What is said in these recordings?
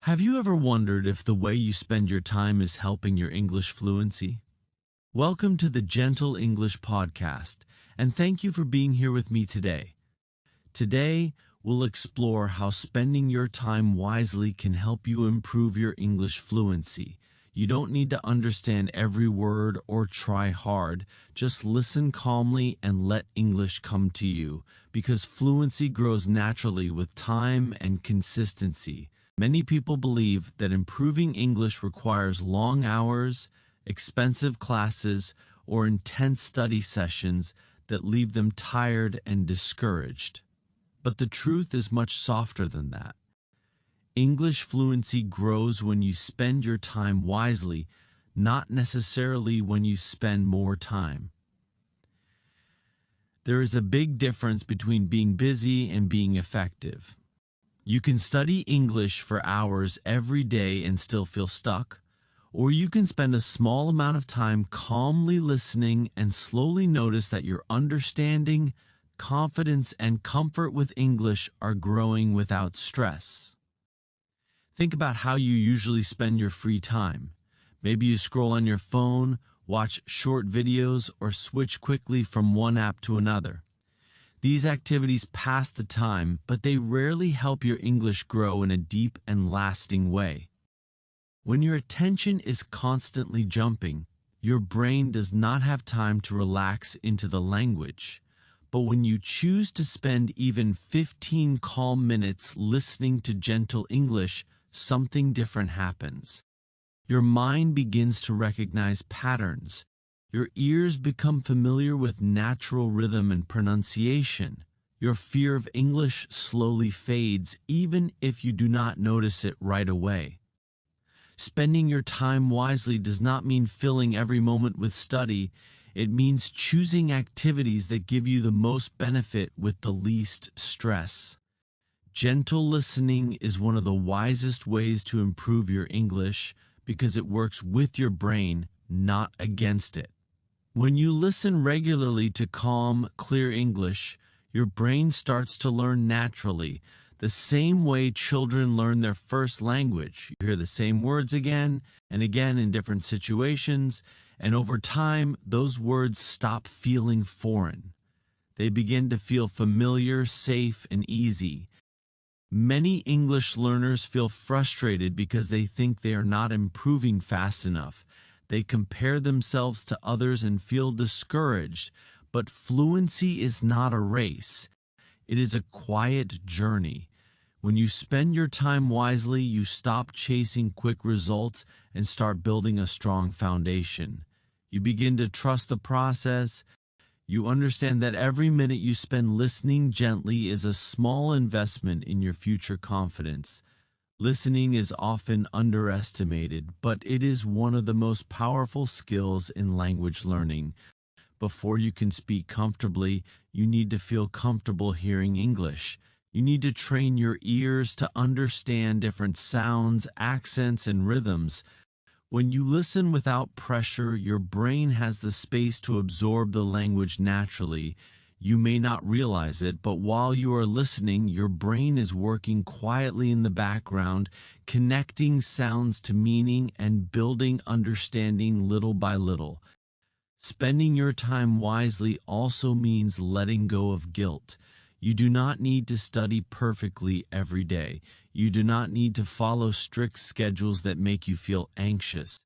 Have you ever wondered if the way you spend your time is helping your English fluency? Welcome to the Gentle English Podcast, and thank you for being here with me today. Today, we'll explore how spending your time wisely can help you improve your English fluency. You don't need to understand every word or try hard. Just listen calmly and let English come to you, because fluency grows naturally with time and consistency. Many people believe that improving English requires long hours, expensive classes, or intense study sessions that leave them tired and discouraged. But the truth is much softer than that. English fluency grows when you spend your time wisely, not necessarily when you spend more time. There is a big difference between being busy and being effective. You can study English for hours every day and still feel stuck, or you can spend a small amount of time calmly listening and slowly notice that your understanding, confidence, and comfort with English are growing without stress. Think about how you usually spend your free time. Maybe you scroll on your phone, watch short videos, or switch quickly from one app to another. These activities pass the time, but they rarely help your English grow in a deep and lasting way. When your attention is constantly jumping, your brain does not have time to relax into the language. But when you choose to spend even 15 calm minutes listening to gentle English, something different happens. Your mind begins to recognize patterns. Your ears become familiar with natural rhythm and pronunciation. Your fear of English slowly fades, even if you do not notice it right away. Spending your time wisely does not mean filling every moment with study. It means choosing activities that give you the most benefit with the least stress. Gentle listening is one of the wisest ways to improve your English because it works with your brain, not against it. When you listen regularly to calm, clear English, your brain starts to learn naturally, the same way children learn their first language. You hear the same words again and again in different situations, and over time, those words stop feeling foreign. They begin to feel familiar, safe, and easy. Many English learners feel frustrated because they think they are not improving fast enough. They compare themselves to others and feel discouraged. But fluency is not a race. It is a quiet journey. When you spend your time wisely, you stop chasing quick results and start building a strong foundation. You begin to trust the process. You understand that every minute you spend listening gently is a small investment in your future confidence. Listening is often underestimated, but it is one of the most powerful skills in language learning. Before you can speak comfortably, you need to feel comfortable hearing English. You need to train your ears to understand different sounds, accents, and rhythms. When you listen without pressure, your brain has the space to absorb the language naturally. You may not realize it, but while you are listening, your brain is working quietly in the background, connecting sounds to meaning and building understanding little by little. Spending your time wisely also means letting go of guilt. You do not need to study perfectly every day. You do not need to follow strict schedules that make you feel anxious.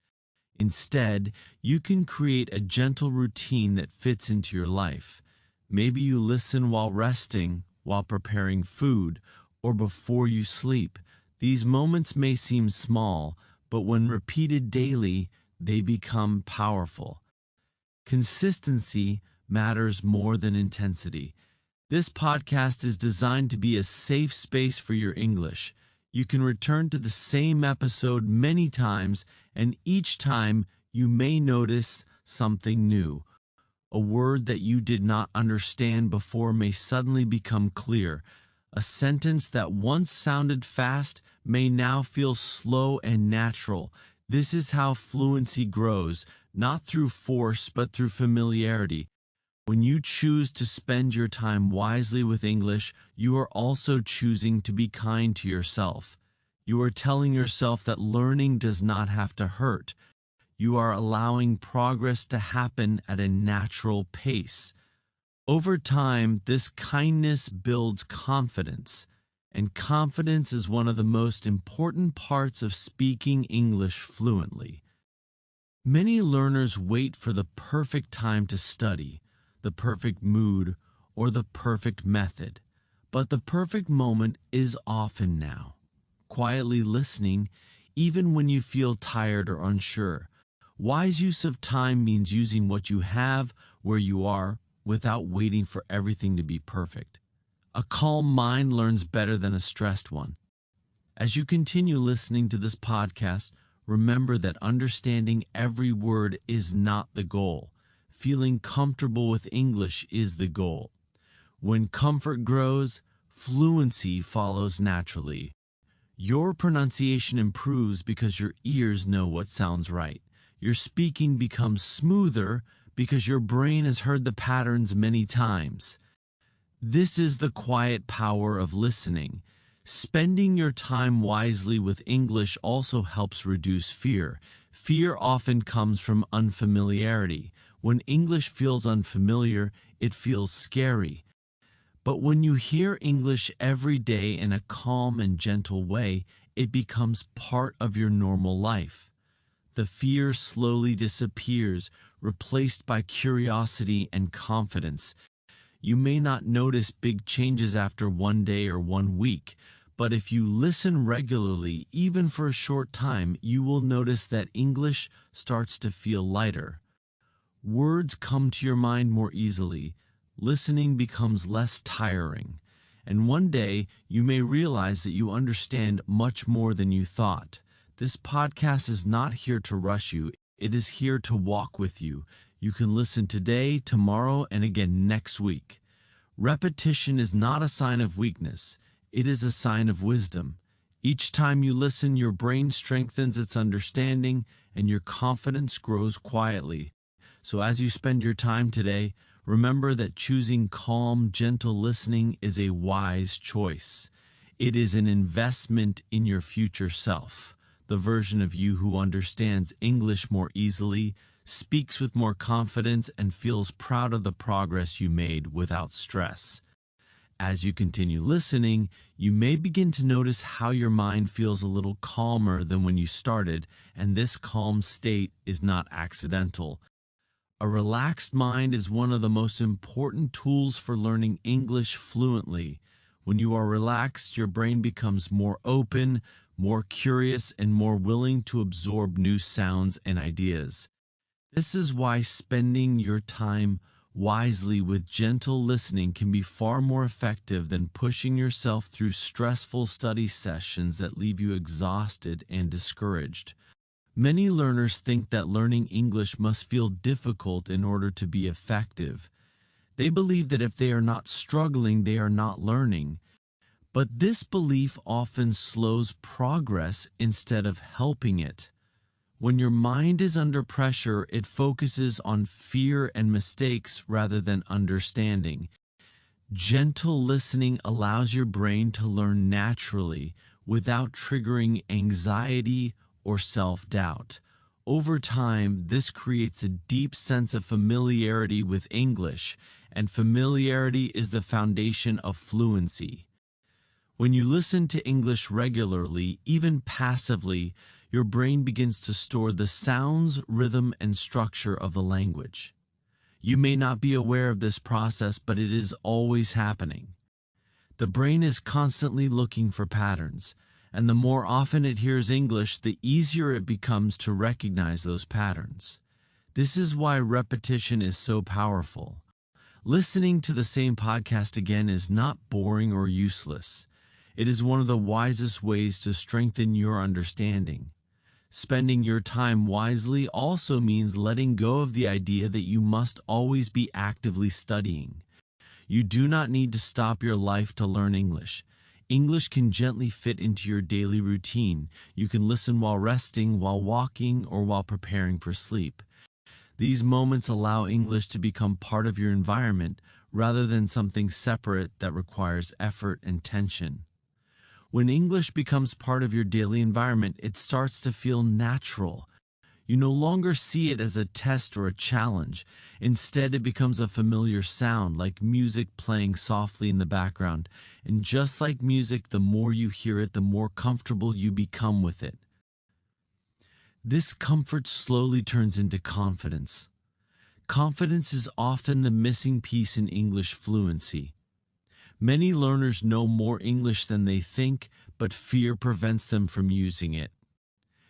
Instead, you can create a gentle routine that fits into your life. Maybe you listen while resting, while preparing food, or before you sleep. These moments may seem small, but when repeated daily, they become powerful. Consistency matters more than intensity. This podcast is designed to be a safe space for your English. You can return to the same episode many times, and each time you may notice something new. A word that you did not understand before may suddenly become clear. A sentence that once sounded fast may now feel slow and natural. This is how fluency grows, not through force but through familiarity. When you choose to spend your time wisely with English, you are also choosing to be kind to yourself. You are telling yourself that learning does not have to hurt. You are allowing progress to happen at a natural pace. Over time, this kindness builds confidence, and confidence is one of the most important parts of speaking English fluently. Many learners wait for the perfect time to study, the perfect mood, or the perfect method, but the perfect moment is often now. Quietly listening, even when you feel tired or unsure. Wise use of time means using what you have where you are without waiting for everything to be perfect. A calm mind learns better than a stressed one. As you continue listening to this podcast, remember that understanding every word is not the goal. Feeling comfortable with English is the goal. When comfort grows, fluency follows naturally. Your pronunciation improves because your ears know what sounds right. Your speaking becomes smoother because your brain has heard the patterns many times. This is the quiet power of listening. Spending your time wisely with English also helps reduce fear. Fear often comes from unfamiliarity. When English feels unfamiliar, it feels scary. But when you hear English every day in a calm and gentle way, it becomes part of your normal life. The fear slowly disappears, replaced by curiosity and confidence. You may not notice big changes after one day or 1 week, but if you listen regularly, even for a short time, you will notice that English starts to feel lighter. Words come to your mind more easily. Listening becomes less tiring. And one day, you may realize that you understand much more than you thought. This podcast is not here to rush you. It is here to walk with you. You can listen today, tomorrow, and again next week. Repetition is not a sign of weakness. It is a sign of wisdom. Each time you listen, your brain strengthens its understanding and your confidence grows quietly. So as you spend your time today, remember that choosing calm, gentle listening is a wise choice. It is an investment in your future self, the version of you who understands English more easily, speaks with more confidence, and feels proud of the progress you made without stress. As you continue listening, you may begin to notice how your mind feels a little calmer than when you started, and this calm state is not accidental. A relaxed mind is one of the most important tools for learning English fluently. When you are relaxed, your brain becomes more open, more curious, and more willing to absorb new sounds and ideas. This is why spending your time wisely with gentle listening can be far more effective than pushing yourself through stressful study sessions that leave you exhausted and discouraged. Many learners think that learning English must feel difficult in order to be effective. They believe that if they are not struggling, they are not learning. But this belief often slows progress instead of helping it. When your mind is under pressure, it focuses on fear and mistakes rather than understanding. Gentle listening allows your brain to learn naturally without triggering anxiety or self-doubt. Over time, this creates a deep sense of familiarity with English, and familiarity is the foundation of fluency. When you listen to English regularly, even passively, your brain begins to store the sounds, rhythm, and structure of the language. You may not be aware of this process, but it is always happening. The brain is constantly looking for patterns, and the more often it hears English, the easier it becomes to recognize those patterns. This is why repetition is so powerful. Listening to the same podcast again is not boring or useless. It is one of the wisest ways to strengthen your understanding. Spending your time wisely also means letting go of the idea that you must always be actively studying. You do not need to stop your life to learn English. English can gently fit into your daily routine. You can listen while resting, while walking, or while preparing for sleep. These moments allow English to become part of your environment rather than something separate that requires effort and tension. When English becomes part of your daily environment, it starts to feel natural. You no longer see it as a test or a challenge. Instead, it becomes a familiar sound, like music playing softly in the background. And just like music, the more you hear it, the more comfortable you become with it. This comfort slowly turns into confidence. Confidence is often the missing piece in English fluency. Many learners know more English than they think, but fear prevents them from using it.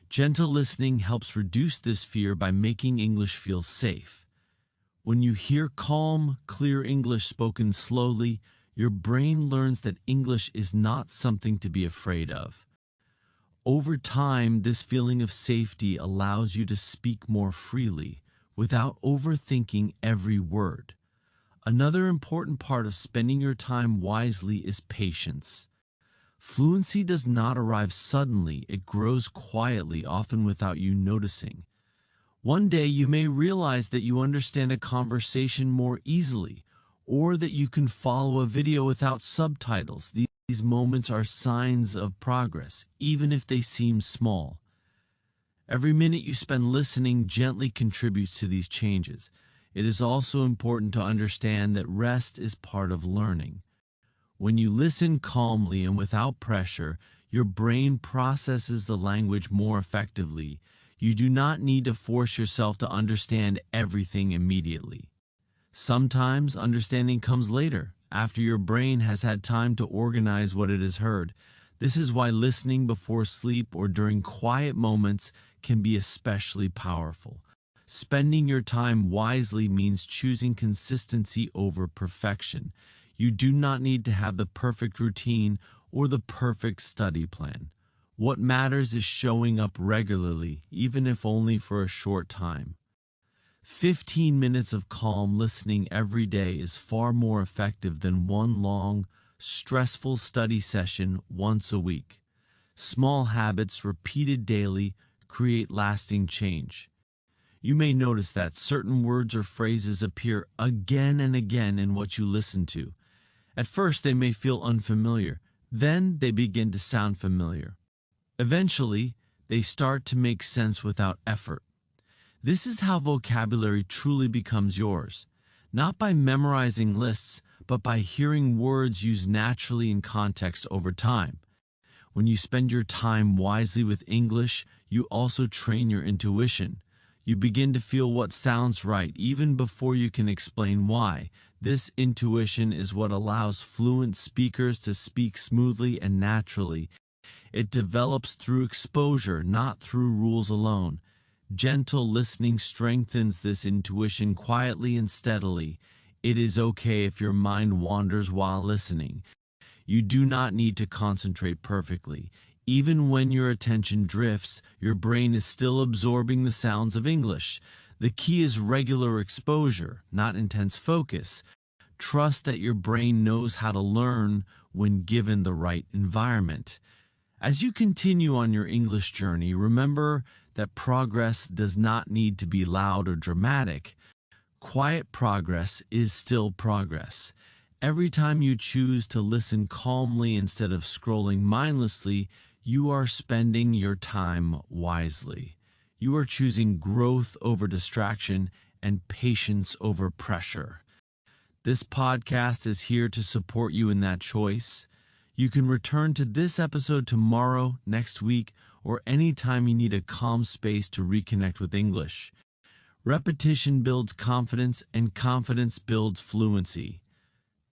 Gentle listening helps reduce this fear by making English feel safe. When you hear calm, clear English spoken slowly, your brain learns that English is not something to be afraid of. Over time, this feeling of safety allows you to speak more freely, without overthinking every word. Another important part of spending your time wisely is patience. Fluency does not arrive suddenly, it grows quietly, often without you noticing. One day you may realize that you understand a conversation more easily, or that you can follow a video without subtitles. These moments are signs of progress, even if they seem small. Every minute you spend listening gently contributes to these changes. It is also important to understand that rest is part of learning. When you listen calmly and without pressure, your brain processes the language more effectively. You do not need to force yourself to understand everything immediately. Sometimes understanding comes later, after your brain has had time to organize what it has heard. This is why listening before sleep or during quiet moments can be especially powerful. Spending your time wisely means choosing consistency over perfection. You do not need to have the perfect routine or the perfect study plan. What matters is showing up regularly, even if only for a short time. 15 minutes of calm listening every day is far more effective than one long, stressful study session once a week. Small habits repeated daily create lasting change. You may notice that certain words or phrases appear again and again in what you listen to. At first, they may feel unfamiliar. Then they begin to sound familiar. Eventually, they start to make sense without effort. This is how vocabulary truly becomes yours, not by memorizing lists, but by hearing words used naturally in context over time. When you spend your time wisely with English, you also train your intuition. You begin to feel what sounds right even before you can explain why. This intuition is what allows fluent speakers to speak smoothly and naturally. It develops through exposure, not through rules alone. Gentle listening strengthens this intuition quietly and steadily. It is okay if your mind wanders while listening. You do not need to concentrate perfectly. Even when your attention drifts, your brain is still absorbing the sounds of English. The key is regular exposure, not intense focus. Trust that your brain knows how to learn when given the right environment. As you continue on your English journey, remember that progress does not need to be loud or dramatic. Quiet progress is still progress. Every time you choose to listen calmly instead of scrolling mindlessly, you are spending your time wisely. You are choosing growth over distraction and patience over pressure. This podcast is here to support you in that choice. You can return to this episode tomorrow, next week, or anytime you need a calm space to reconnect with English. Repetition builds confidence, and confidence builds fluency.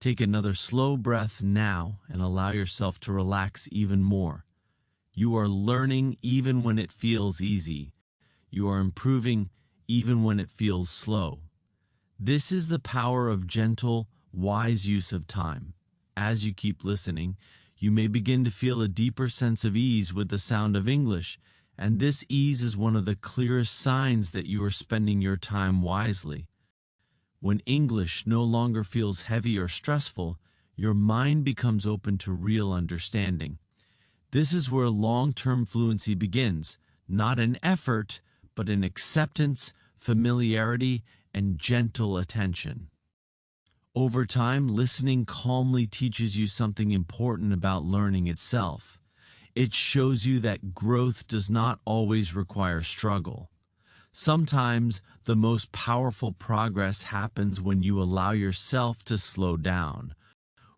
Take another slow breath now and allow yourself to relax even more. You are learning even when it feels easy. You are improving even when it feels slow. This is the power of gentle, wise use of time. As you keep listening, you may begin to feel a deeper sense of ease with the sound of English, and this ease is one of the clearest signs that you are spending your time wisely. When English no longer feels heavy or stressful, your mind becomes open to real understanding. This is where long-term fluency begins, not in effort, but in acceptance, familiarity, and gentle attention. Over time, listening calmly teaches you something important about learning itself. It shows you that growth does not always require struggle. Sometimes the most powerful progress happens when you allow yourself to slow down.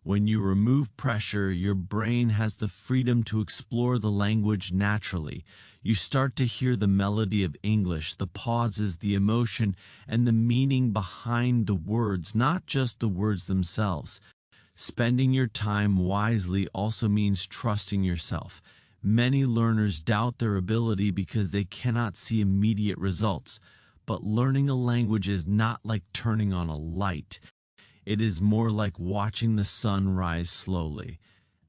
When you remove pressure, your brain has the freedom to explore the language naturally. You start to hear the melody of English, the pauses, the emotion, and the meaning behind the words, not just the words themselves. Spending your time wisely also means trusting yourself. Many learners doubt their ability because they cannot see immediate results. But learning a language is not like turning on a light. It is more like watching the sun rise slowly.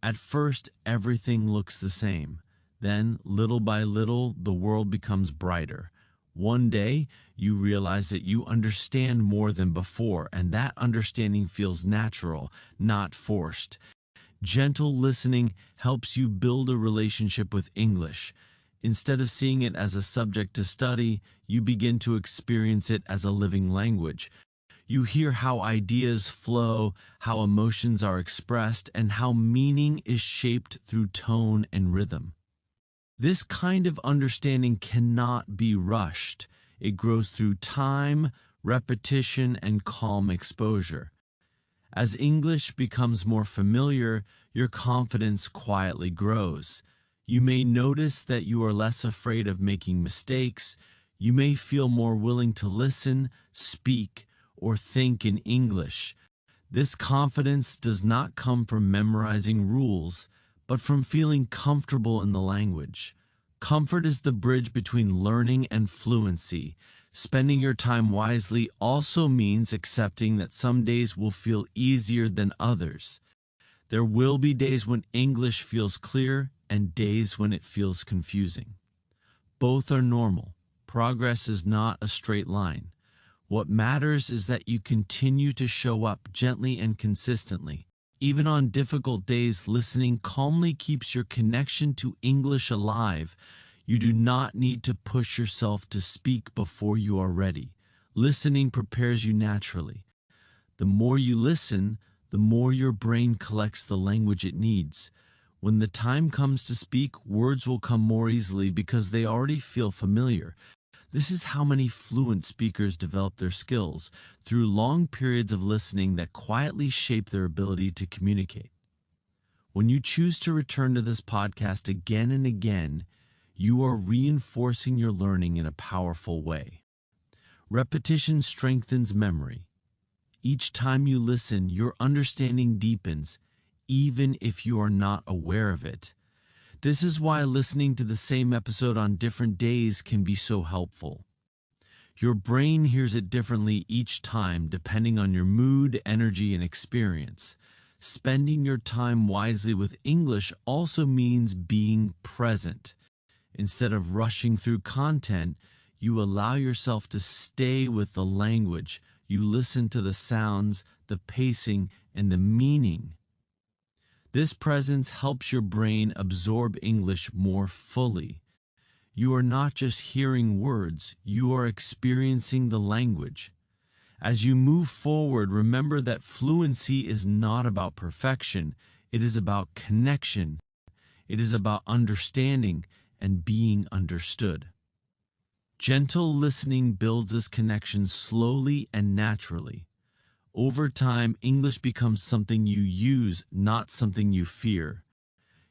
At first, everything looks the same. Then, little by little, the world becomes brighter. One day, you realize that you understand more than before, and that understanding feels natural, not forced. Gentle listening helps you build a relationship with English. Instead of seeing it as a subject to study, you begin to experience it as a living language. You hear how ideas flow, how emotions are expressed, and how meaning is shaped through tone and rhythm. This kind of understanding cannot be rushed. It grows through time, repetition, and calm exposure. As English becomes more familiar, your confidence quietly grows. You may notice that you are less afraid of making mistakes. You may feel more willing to listen, speak, or think in English. This confidence does not come from memorizing rules, but from feeling comfortable in the language. Comfort is the bridge between learning and fluency. Spending your time wisely also means accepting that some days will feel easier than others. There will be days when English feels clear and days when it feels confusing. Both are normal. Progress is not a straight line. What matters is that you continue to show up gently and consistently. Even on difficult days, listening calmly keeps your connection to English alive. You do not need to push yourself to speak before you are ready. Listening prepares you naturally. The more you listen, the more your brain collects the language it needs. When the time comes to speak, words will come more easily because they already feel familiar. This is how many fluent speakers develop their skills, through long periods of listening that quietly shape their ability to communicate. When you choose to return to this podcast again and again, you are reinforcing your learning in a powerful way. Repetition strengthens memory. Each time you listen, your understanding deepens, even if you are not aware of it. This is why listening to the same episode on different days can be so helpful. Your brain hears it differently each time depending on your mood, energy, and experience. Spending your time wisely with English also means being present. Instead of rushing through content, you allow yourself to stay with the language. You listen to the sounds, the pacing, and the meaning. This presence helps your brain absorb English more fully. You are not just hearing words, you are experiencing the language. As you move forward, remember that fluency is not about perfection. It is about connection. It is about understanding and being understood. Gentle listening builds this connection slowly and naturally. Over time, English becomes something you use, not something you fear.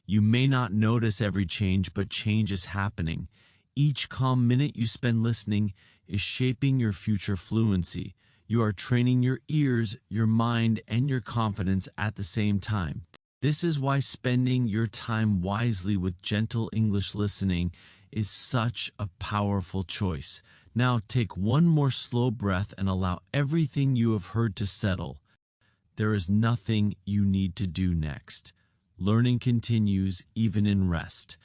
You may not notice every change, but change is happening. Each calm minute you spend listening is shaping your future fluency. You are training your ears, your mind, and your confidence at the same time. This is why spending your time wisely with gentle English listening is such a powerful choice. Now take one more slow breath and allow everything you have heard to settle. There is nothing you need to do next. Learning continues even in rest.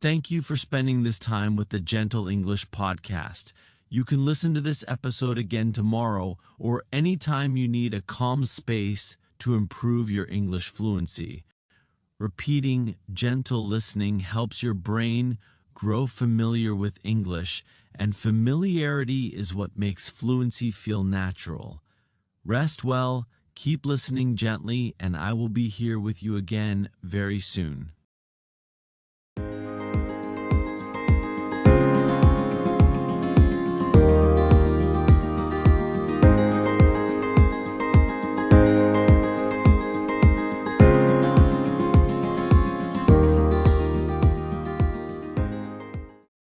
Thank you for spending this time with the Gentle English podcast. You can listen to this episode again tomorrow or anytime you need a calm space to improve your English fluency. Repeating gentle listening helps your brain grow familiar with English, and familiarity is what makes fluency feel natural. Rest well, keep listening gently, and I will be here with you again very soon.